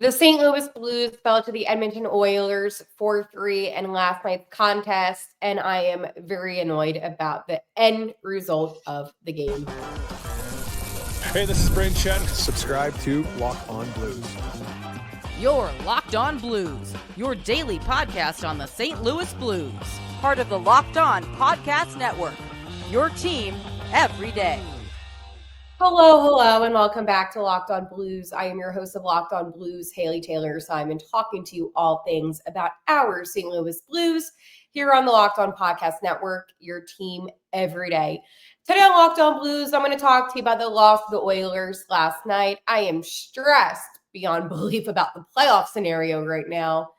The St. Louis Blues fell to the Edmonton Oilers 4-3 in last night's contest, and I am very annoyed about the end result of the game. Hey, this is Brayden Chen. Subscribe to Locked On Blues. You're Locked On Blues, your daily podcast on the St. Louis Blues. Part of the Locked On Podcast Network, your team every day. Hello, and welcome back to Locked On Blues. I am your host of Locked On Blues, Haley Taylor Simon, talking to you all things about our St. Louis Blues here on the Locked On Podcast Network, your team every day. Today on Locked On Blues, I'm going to talk to you about the loss of the Oilers last night. I am stressed beyond belief about the playoff scenario right now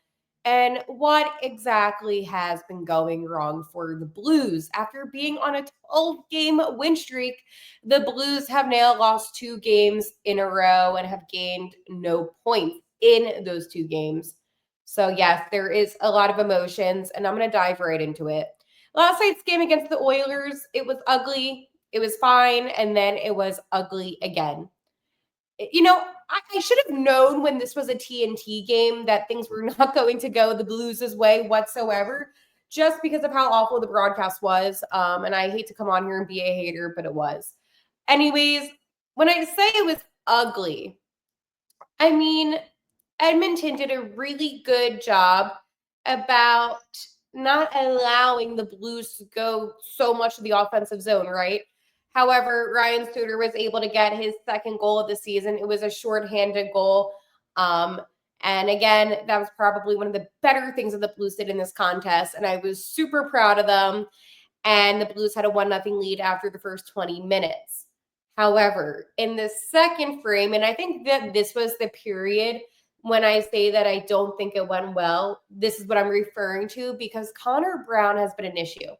and what exactly has been going wrong for the Blues. After being on a 12-game win streak, the Blues have now lost 2 games in a row and have gained no points in those 2 games. So yes, there is a lot of emotions, and I'm going to dive right into it. Last night's game against the Oilers, it was ugly, it was fine, and then it was ugly again. You know, I should have known when this was a TNT game that things were not going to go the Blues' way whatsoever, just because of how awful the broadcast was. And I hate to come on here and be a hater, but it was. Anyways, when I say it was ugly, I mean, Edmonton did a really good job about not allowing the Blues to go so much to the offensive zone, right? However, Ryan Suter was able to get his second goal of the season. It was a shorthanded goal. And again, that was probably one of the better things that the Blues did in this contest. And I was super proud of them. And the Blues had a 1-0 lead after the first 20 minutes. However, in the second frame, and I think that this was the period when I say that I don't think it went well, this is what I'm referring to, because Connor Brown has been an issue.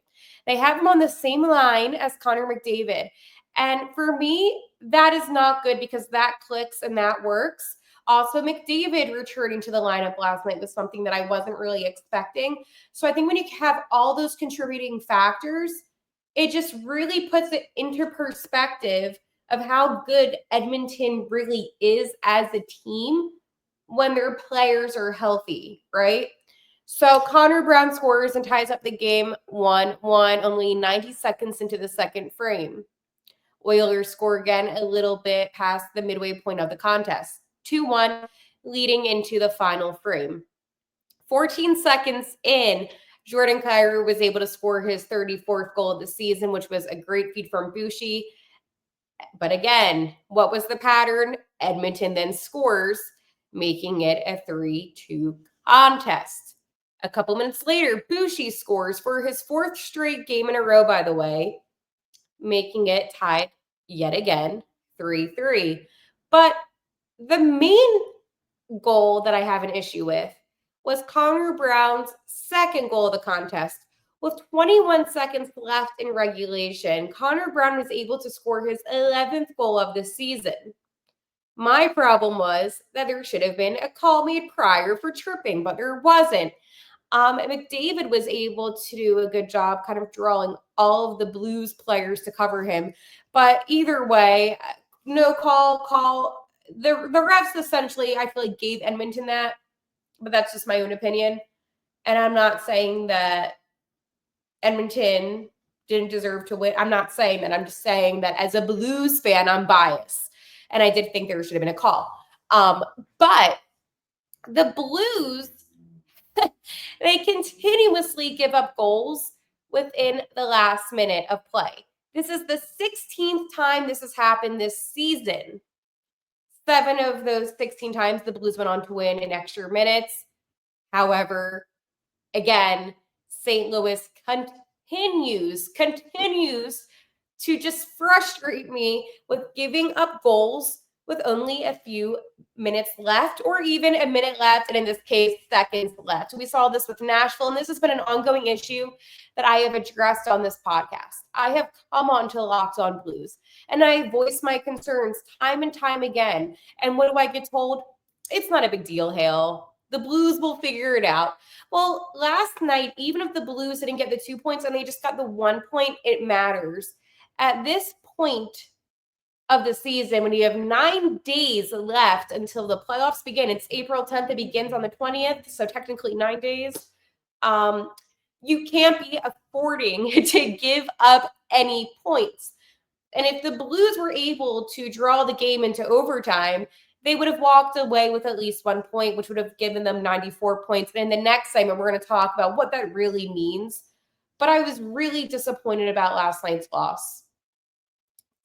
They have him on the same line as Connor McDavid. And for me, that is not good because that clicks and that works. Also, McDavid returning to the lineup last night was something that I wasn't really expecting. So I think when you have all those contributing factors, it just really puts it into perspective of how good Edmonton really is as a team when their players are healthy, right? So Connor Brown scores and ties up the game 1-1, only 90 seconds into the second frame. Oilers score again a little bit past the midway point of the contest, 2-1, leading into the final frame. 14 seconds in, Jordan Kyrou was able to score his 34th goal of the season, which was a great feat from Bushi. But again, what was the pattern? Edmonton then scores, making it a 3-2 contest. A couple minutes later, Bushi scores for his 4th straight game in a row, by the way, making it tied yet again, 3-3. But the main goal that I have an issue with was Connor Brown's second goal of the contest. With 21 seconds left in regulation, Connor Brown was able to score his 11th goal of the season. My problem was that there should have been a call made prior for tripping, but there wasn't. McDavid was able to do a good job kind of drawing all of the Blues players to cover him. But either way, no call. The refs essentially, I feel like, gave Edmonton that, but that's just my own opinion. And I'm not saying that Edmonton didn't deserve to win. I'm not saying that. I'm just saying that as a Blues fan, I'm biased. And I did think there should have been a call. But the Blues, they continuously give up goals within the last minute of play. This is the 16th time this has happened this season. 7 of those 16 times, the Blues went on to win in extra minutes. However, again, St. Louis continues to just frustrate me with giving up goals with only a few minutes left, or even a minute left, and in this case, seconds left. We saw this with Nashville, and this has been an ongoing issue that I have addressed on this podcast. I have come on to Locked On Blues, and I voice my concerns time and time again. And what do I get told? It's not a big deal, Hale. The Blues will figure it out. Well, last night, even if the Blues didn't get the 2 points and they just got the 1 point, it matters. At this point of the season, when you have 9 days left until the playoffs begin. It's April 10th. It begins on the 20th, so technically 9 days. You can't be affording to give up any points. And if the Blues were able to draw the game into overtime, they would have walked away with at least 1 point, which would have given them 94 points. And in the next segment, we're going to talk about what that really means. But I was really disappointed about last night's loss.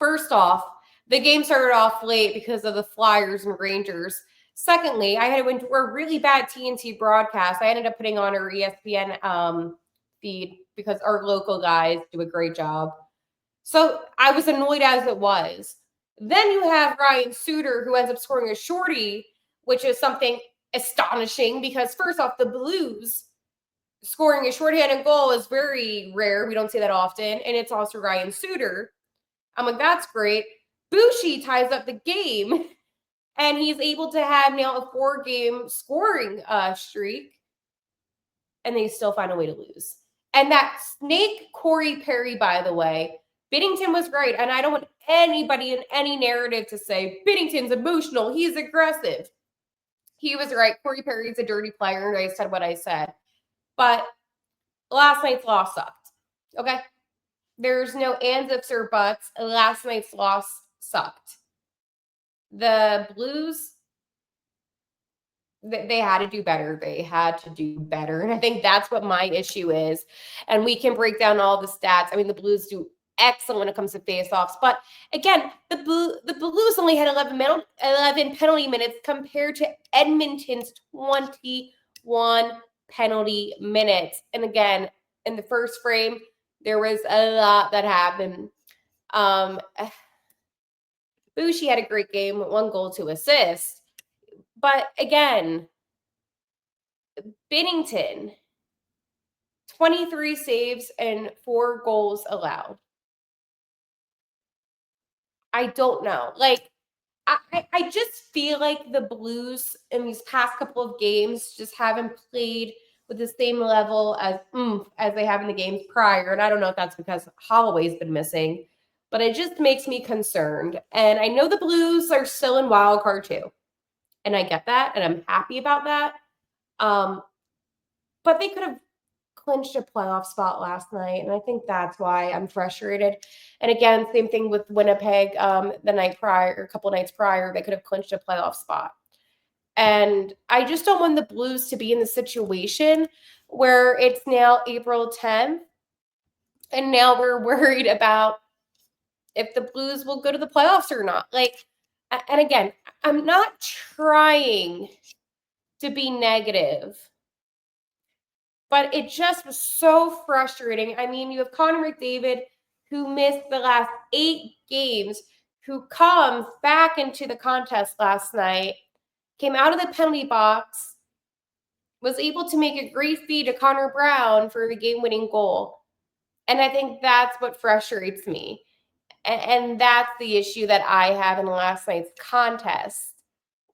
First off, the game started off late because of the Flyers and Rangers. Secondly, I went to a really bad TNT broadcast. I ended up putting on our ESPN feed because our local guys do a great job. So I was annoyed as it was. Then you have Ryan Suter, who ends up scoring a shorty, which is something astonishing because, first off, the Blues scoring a shorthanded goal is very rare. We don't see that often. And it's also Ryan Suter. I'm like, that's great. Bushi ties up the game, and he's able to have now a 4-game scoring streak, and they still find a way to lose. And that snake Corey Perry, by the way, Binnington was great, and I don't want anybody in any narrative to say Binnington's emotional, he's aggressive. He was right. Corey Perry's a dirty player, and I said what I said. But last night's loss sucked, okay? There's no ands, ifs, or buts. Last night's loss sucked. The Blues, they had to do better. They had to do better. And I think that's what my issue is. And we can break down all the stats. I mean, the Blues do excellent when it comes to faceoffs. But again, the Blues only had 11 penalty minutes compared to Edmonton's 21 penalty minutes. And again, in the first frame, there was a lot that happened. Bushi had a great game, 1 goal, 2 assists. But again, Binnington, 23 saves and 4 goals allowed. I don't know. Like, I just feel like the Blues in these past couple of games just haven't played with the same level as they have in the games prior. And I don't know if that's because Holloway's been missing, but it just makes me concerned. And I know the Blues are still in wild card too. And I get that, and I'm happy about that. But they could have clinched a playoff spot last night, and I think that's why I'm frustrated. And again, same thing with Winnipeg the night prior, or a couple nights prior, they could have clinched a playoff spot. And I just don't want the Blues to be in the situation where it's now April 10th, and now we're worried about if the Blues will go to the playoffs or not. Like, and again, I'm not trying to be negative, but it just was so frustrating. I mean, you have Connor McDavid, who missed the last 8 games, who comes back into the contest last night, came out of the penalty box, was able to make a great feed to Connor Brown for the game-winning goal. And I think that's what frustrates me. And that's the issue that I have in last night's contest,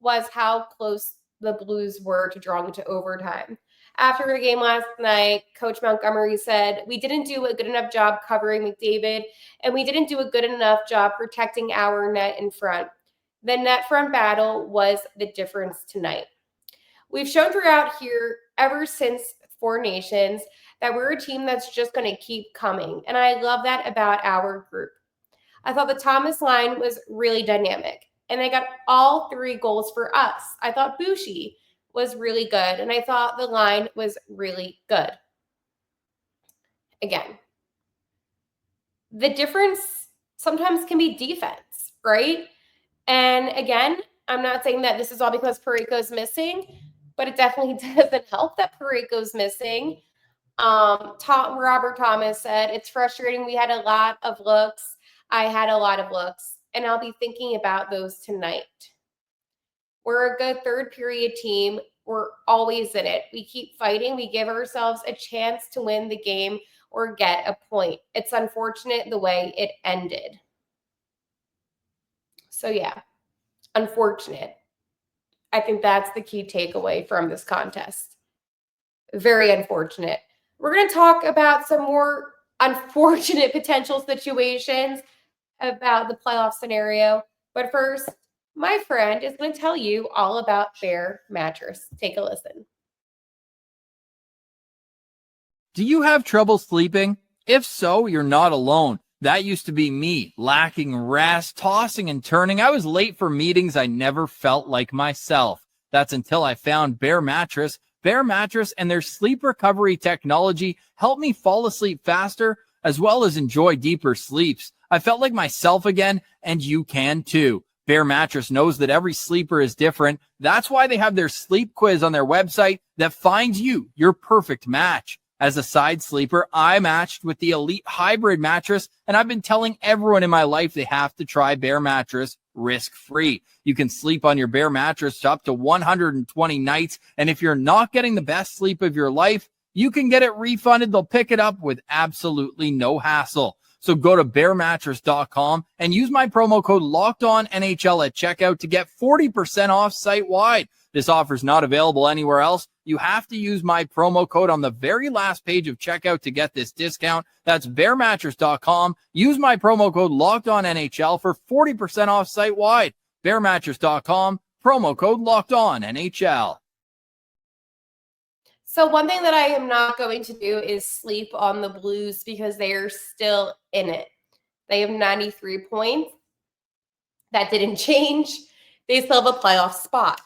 was how close the Blues were to drawing into overtime. After the game last night, Coach Montgomery said, we didn't do a good enough job covering McDavid, and we didn't do a good enough job protecting our net in front. The net front battle was the difference tonight. We've shown throughout here, ever since 4 Nations, that we're a team that's just going to keep coming. And I love that about our group. I thought the Thomas line was really dynamic, and they got all 3 goals for us. I thought Bushi was really good, and I thought the line was really good. Again, the difference sometimes can be defense, right? And again, I'm not saying that this is all because Parayko's missing, but it definitely doesn't help that Parayko's missing. Robert Thomas said, it's frustrating. We had a lot of looks. I had a lot of looks, and I'll be thinking about those tonight. We're a good third period team. We're always in it. We keep fighting. We give ourselves a chance to win the game or get a point. It's unfortunate the way it ended. So yeah, unfortunate. I think that's the key takeaway from this contest. Very unfortunate. We're going to talk about some more unfortunate potential situations about the playoff scenario. But first, my friend is going to tell you all about Bear Mattress. Take a listen. Do you have trouble sleeping? If so, you're not alone. That used to be me, lacking rest, tossing and turning. I was late for meetings. I never felt like myself. That's until I found Bear Mattress. Bear Mattress and their sleep recovery technology helped me fall asleep faster, as well as enjoy deeper sleeps. I felt like myself again, and you can too. Bear Mattress knows that every sleeper is different. That's why they have their sleep quiz on their website that finds you your perfect match. As a side sleeper, I matched with the Elite Hybrid mattress, and I've been telling everyone in my life they have to try Bear Mattress risk-free. You can sleep on your Bear Mattress up to 120 nights, and if you're not getting the best sleep of your life, you can get it refunded. They'll pick it up with absolutely no hassle. So go to bearmattress.com and use my promo code LOCKEDONNHL at checkout to get 40% off site-wide. This offer is not available anywhere else. You have to use my promo code on the very last page of checkout to get this discount. That's bearmattress.com. Use my promo code LOCKEDONNHL for 40% off site-wide. Bearmattress.com, promo code LOCKEDONNHL. So one thing that I am not going to do is sleep on the Blues because they are still in it. They have 93 points. That didn't change. They still have a playoff spot.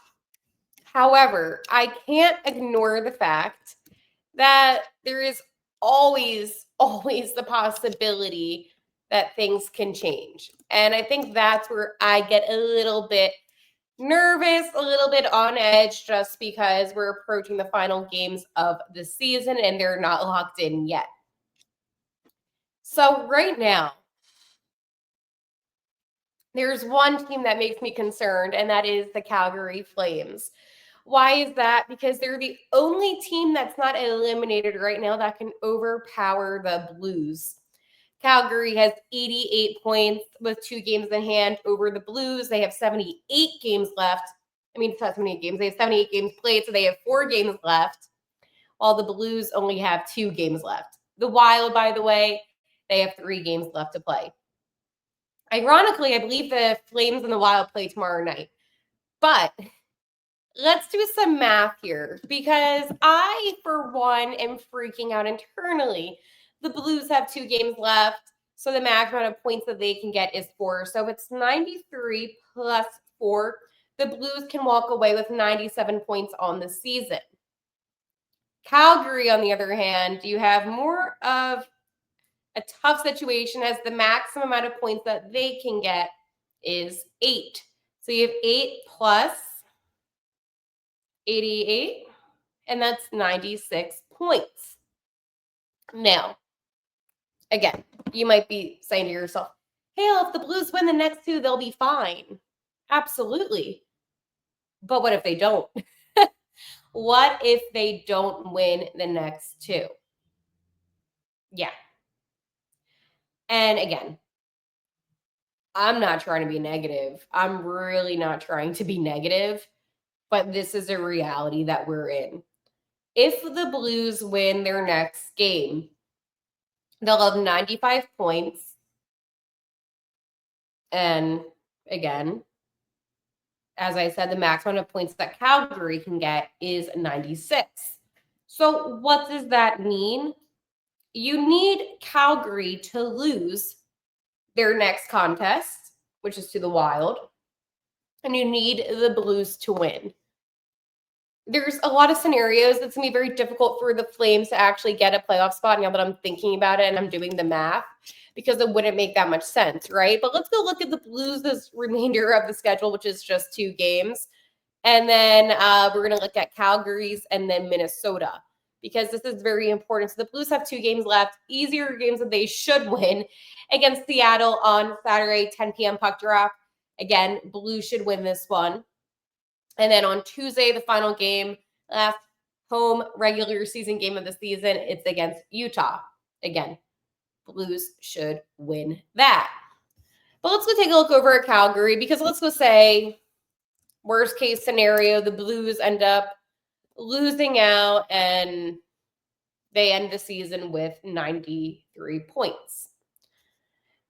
However, I can't ignore the fact that there is always the possibility that things can change. And I think that's where I get a little bit nervous, a little bit on edge, just because we're approaching the final games of the season and they're not locked in yet. So right now, there's one team that makes me concerned, and that is the Calgary Flames. Why is that? Because they're the only team that's not eliminated right now that can overpower the Blues. Calgary has 88 points with 2 games in hand over the Blues. They have 78 games left. I mean, it's not 78 games. They have 78 games played, so they have 4 games left, while the Blues only have 2 games left. The Wild, by the way, they have 3 games left to play. Ironically, I believe the Flames and the Wild play tomorrow night. But let's do some math here, because I, for one, am freaking out internally. The Blues have 2 games left, so the max amount of points that they can get is 4. So it's 93 plus 4. The Blues can walk away with 97 points on the season. Calgary, on the other hand, you have more of a tough situation, as the maximum amount of points that they can get is 8. So you have 8 plus 88, and that's 96 points. Now, again, you might be saying to yourself, "Hell, if the Blues win the next 2, they'll be fine." Absolutely. But what if they don't? What if they don't win the next 2? Yeah. And again, I'm not trying to be negative. I'm really not trying to be negative, but this is a reality that we're in. If the Blues win their next game, they'll have 95 points. And again, as I said, the maximum of points that Calgary can get is 96. So what does that mean? You need Calgary to lose their next contest, which is to the Wild, and you need the Blues to win. There's a lot of scenarios that's going to be very difficult for the Flames to actually get a playoff spot now that I'm thinking about it and I'm doing the math, because it wouldn't make that much sense, right? But let's go look at the Blues' remainder of the schedule, which is just 2 games. And then we're going to look at Calgary's and then Minnesota, because this is very important. So the Blues have 2 games left, easier games that they should win, against Seattle on Saturday, 10 p.m. puck drop. Again, Blues should win this one. And then on Tuesday, the final game, last home regular season game of the season, it's against Utah. Again, Blues should win that. But let's go take a look over at Calgary, because let's go say, worst case scenario, the Blues end up losing out and they end the season with 93 points.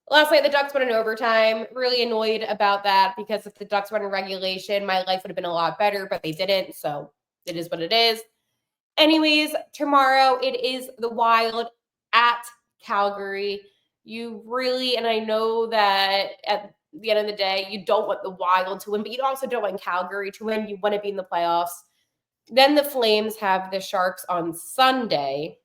Last night, the Ducks won in overtime. Really annoyed about that because if the Ducks won in regulation, my life would have been a lot better, but they didn't. So it is what it is. Anyways, tomorrow it is the Wild at Calgary. You really, and I know that at the end of the day, you don't want the Wild to win, but you also don't want Calgary to win. You want to be in the playoffs. Then the Flames have the Sharks on Sunday.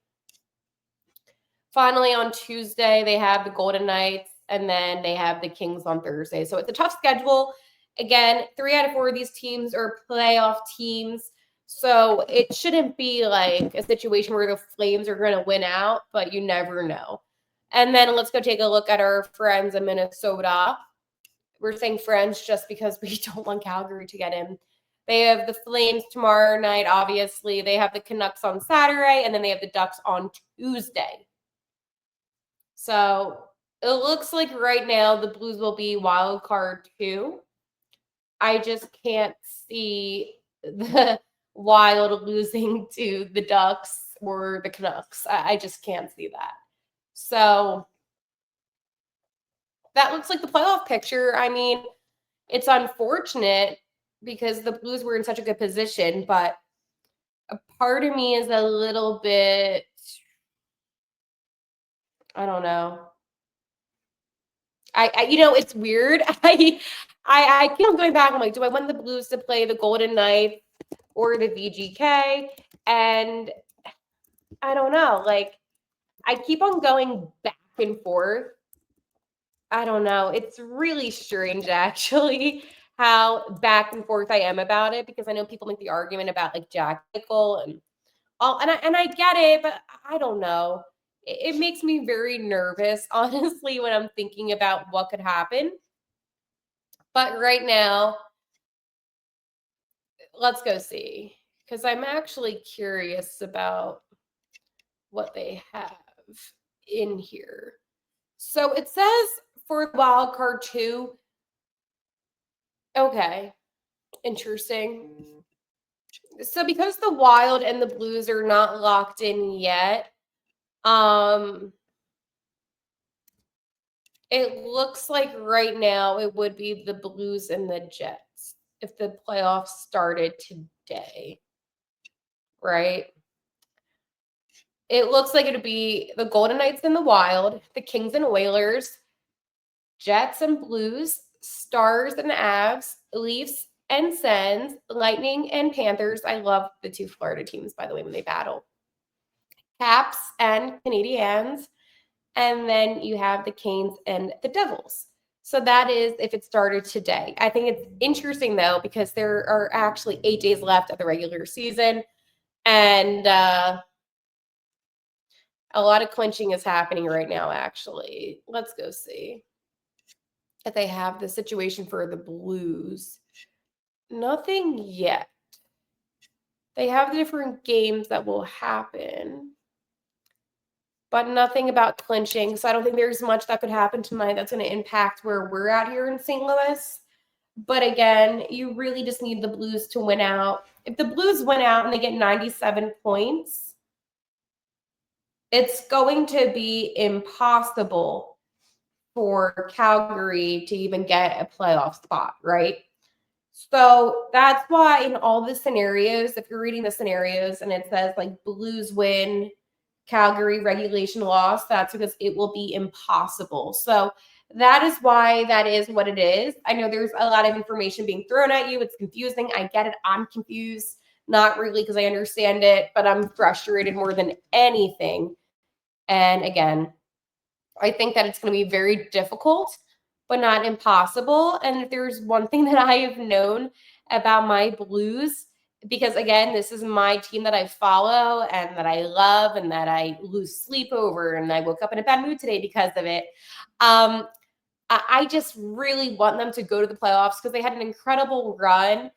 Finally, on Tuesday, they have the Golden Knights, and then they have the Kings on Thursday. So it's a tough schedule. Again, 3 out of 4 of these teams are playoff teams. So it shouldn't be like a situation where the Flames are going to win out, but you never know. And then let's go take a look at our friends in Minnesota. We're saying friends just because we don't want Calgary to get in. They have the Flames tomorrow night, obviously. They have the Canucks on Saturday, and then they have the Ducks on Tuesday. So it looks like right now the Blues will be wild card 2. I just can't see the Wild losing to the Ducks or the Canucks. I just can't see that. So that looks like the playoff picture. I mean, it's unfortunate because the Blues were in such a good position, but a part of me is a little bit, I don't know. I it's weird. I keep on going back. I'm like, do I want the Blues to play the Golden Knights or the VGK? And I don't know. Like, I keep on going back and forth. I don't know. It's really strange, actually, how back and forth I am about it, because I know people make the argument about like Jack Eichel and all, and I get it, but I don't know. It makes me very nervous, honestly, when I'm thinking about what could happen. But right now, let's go see, because I'm actually curious about what they have in here. So it says for wild card 2. Okay, interesting. So because the Wild and the Blues are not locked in yet, it looks like right now it would be the Blues and the Jets if the playoffs started today, right? It looks like it would be the Golden Knights and the Wild, the Kings and Oilers, Jets and Blues, Stars and Avs, Leafs and Sens, Lightning and Panthers. I love the 2 Florida teams, by the way, when they battle. Caps and Canadiens. And then you have the Canes and the Devils. So that is if it started today. I think it's interesting, though, because there are actually 8 days left of the regular season. And a lot of clinching is happening right now, actually. Let's go see if they have the situation for the Blues. Nothing yet. They have the different games that will happen, but nothing about clinching. So I don't think there's much that could happen tonight that's going to impact where we're at here in St. Louis. But again, you really just need the Blues to win out. If the Blues win out and they get 97 points, it's going to be impossible for Calgary to even get a playoff spot, right? So that's why in all the scenarios, if you're reading the scenarios and it says like Blues win, Calgary regulation loss, that's because it will be impossible. So that is why that is what it is. I know there's a lot of information being thrown at you. It's confusing. I get it. I'm confused. Not really, because I understand it, but I'm frustrated more than anything. And again, I think that it's going to be very difficult, but not impossible. And if there's one thing that I have known about my Blues, because again, this is my team that I follow and that I love and that I lose sleep over, and I woke up in a bad mood today because of it. I just really want them to go to the playoffs because they had an incredible run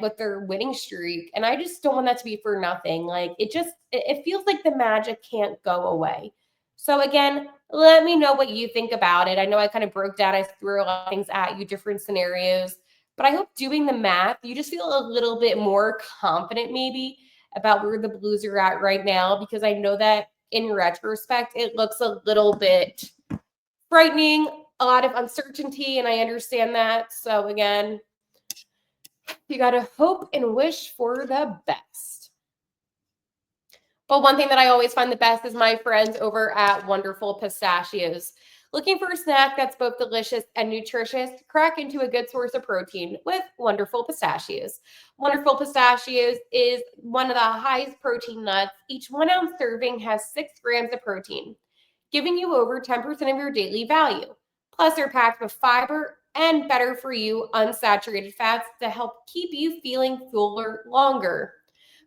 with their winning streak, and I just don't want that to be for nothing. Like it feels like the magic can't go away. So again, let me know what you think about it. I know I kind of broke down, I threw a lot of things at you, different scenarios, but I hope doing the math, you just feel a little bit more confident maybe about where the Blues are at right now, because I know that in retrospect, it looks a little bit frightening, a lot of uncertainty, and I understand that. So again, you got to hope and wish for the best. But one thing that I always find the best is my friends over at Wonderful Pistachios. Looking for a snack that's both delicious and nutritious? Crack into a good source of protein with Wonderful Pistachios. Wonderful Pistachios is one of the highest protein nuts. Each 1 ounce serving has 6 grams of protein, giving you over 10% of your daily value. Plus, they're packed with fiber and better for you unsaturated fats to help keep you feeling fuller longer.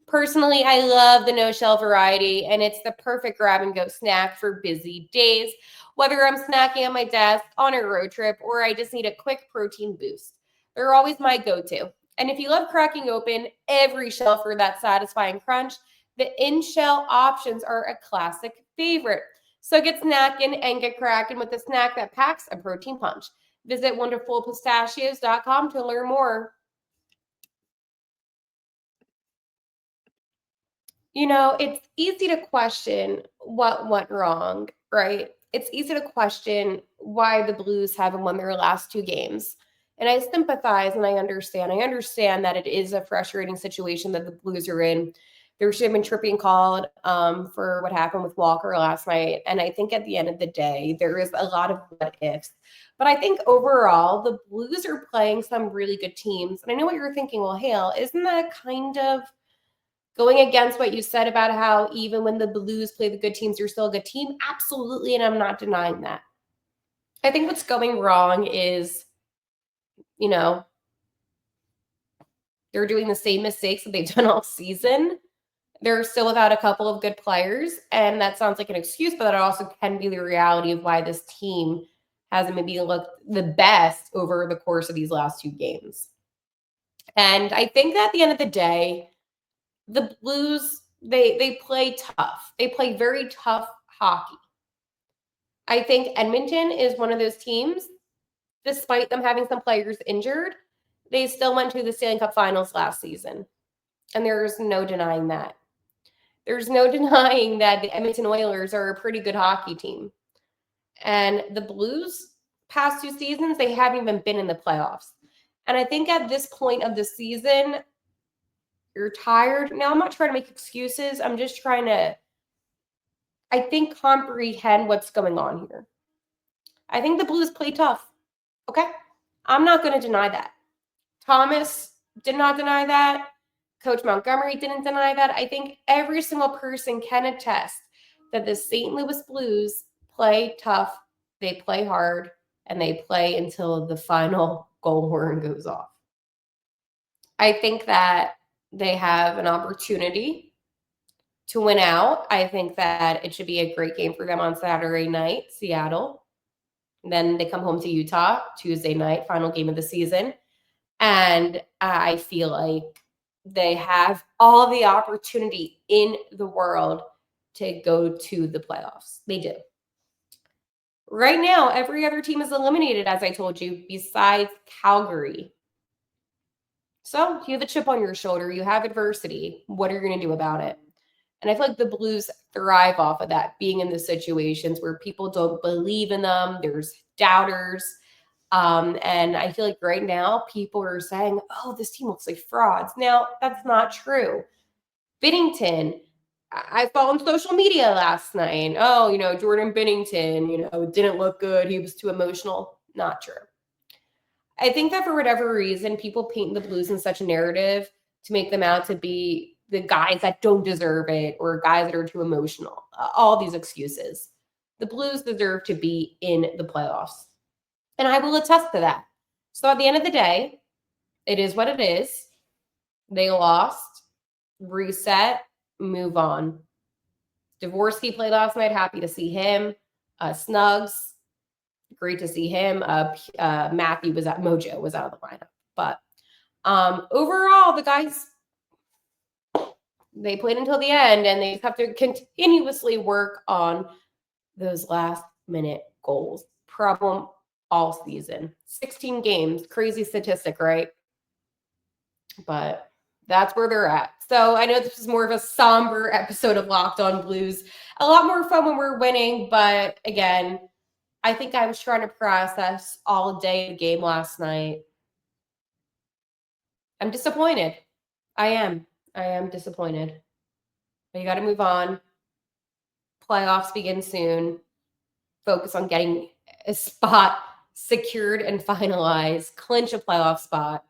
Personally, I love the no-shell variety, and it's the perfect grab-and-go snack for busy days, whether I'm snacking at my desk, on a road trip, or I just need a quick protein boost. They're always my go-to. And if you love cracking open every shell for that satisfying crunch, the in-shell options are a classic favorite. So get snackin' and get crackin' with a snack that packs a protein punch. Visit wonderfulpistachios.com to learn more. You know, it's easy to question what went wrong, right? It's easy to question why the Blues haven't won their last 2 games. And I sympathize and I understand. I understand that it is a frustrating situation that the Blues are in. There should have been tripping called for what happened with Walker last night. And I think at the end of the day, there is a lot of what ifs. But I think overall, the Blues are playing some really good teams. And I know what you're thinking, well, Hale, isn't that kind of going against what you said about how even when the Blues play the good teams, you're still a good team? Absolutely, and I'm not denying that. I think what's going wrong is, you know, they're doing the same mistakes that they've done all season. They're still without a couple of good players, and that sounds like an excuse, but that also can be the reality of why this team hasn't maybe looked the best over the course of these last 2 games. And I think that at the end of the day, the Blues, they play tough. They play very tough hockey. I think Edmonton is one of those teams, despite them having some players injured, they still went to the Stanley Cup Finals last season. And there's no denying that. There's no denying that the Edmonton Oilers are a pretty good hockey team. And the Blues, past 2 seasons, they haven't even been in the playoffs. And I think at this point of the season, you're tired. Now, I'm not trying to make excuses. I'm just trying to, I think, comprehend what's going on here. I think the Blues play tough. Okay? I'm not going to deny that. Thomas did not deny that. Coach Montgomery didn't deny that. I think every single person can attest that the St. Louis Blues play tough, they play hard, and they play until the final goal horn goes off. I think that they have an opportunity to win out. I think that it should be a great game for them on Saturday night, Seattle. And then they come home to Utah, Tuesday night, final game of the season. And I feel like they have all the opportunity in the world to go to the playoffs. They do. Right now, every other team is eliminated, as I told you, besides Calgary. So you have a chip on your shoulder. You have adversity. What are you going to do about it? And I feel like the Blues thrive off of that, being in the situations where people don't believe in them. There's doubters. And I feel like right now people are saying, oh, this team looks like frauds. Now, that's not true. Binnington, I saw on social media last night, oh, Jordan Binnington, didn't look good. He was too emotional. Not true. I think that for whatever reason, people paint the Blues in such a narrative to make them out to be the guys that don't deserve it or guys that are too emotional. All these excuses. The Blues deserve to be in the playoffs. And I will attest to that. So at the end of the day, it is what it is. They lost, reset, move on. Dvorsky played last night. Happy to see him. Snugs, great to see him. Matthew Mojo was out of the lineup. But overall, the guys, they played until the end, and they have to continuously work on those last-minute goals. Problem all season. 16 games. Crazy statistic, right? But that's where they're at. So I know this is more of a somber episode of Locked On Blues. A lot more fun when we're winning, but again, I think I was trying to process all day the game last night. I'm disappointed. I am disappointed. But you got to move on. Playoffs begin soon. Focus on getting a spot secured and finalized. Clinch a playoff spot.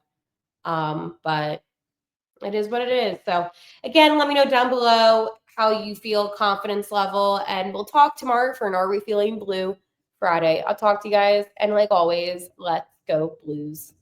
But it is what it is. So again, let me know down below how you feel, confidence level, and we'll talk tomorrow for an Are We Feeling Blue Friday. I'll talk to you guys, and like always, let's go Blues.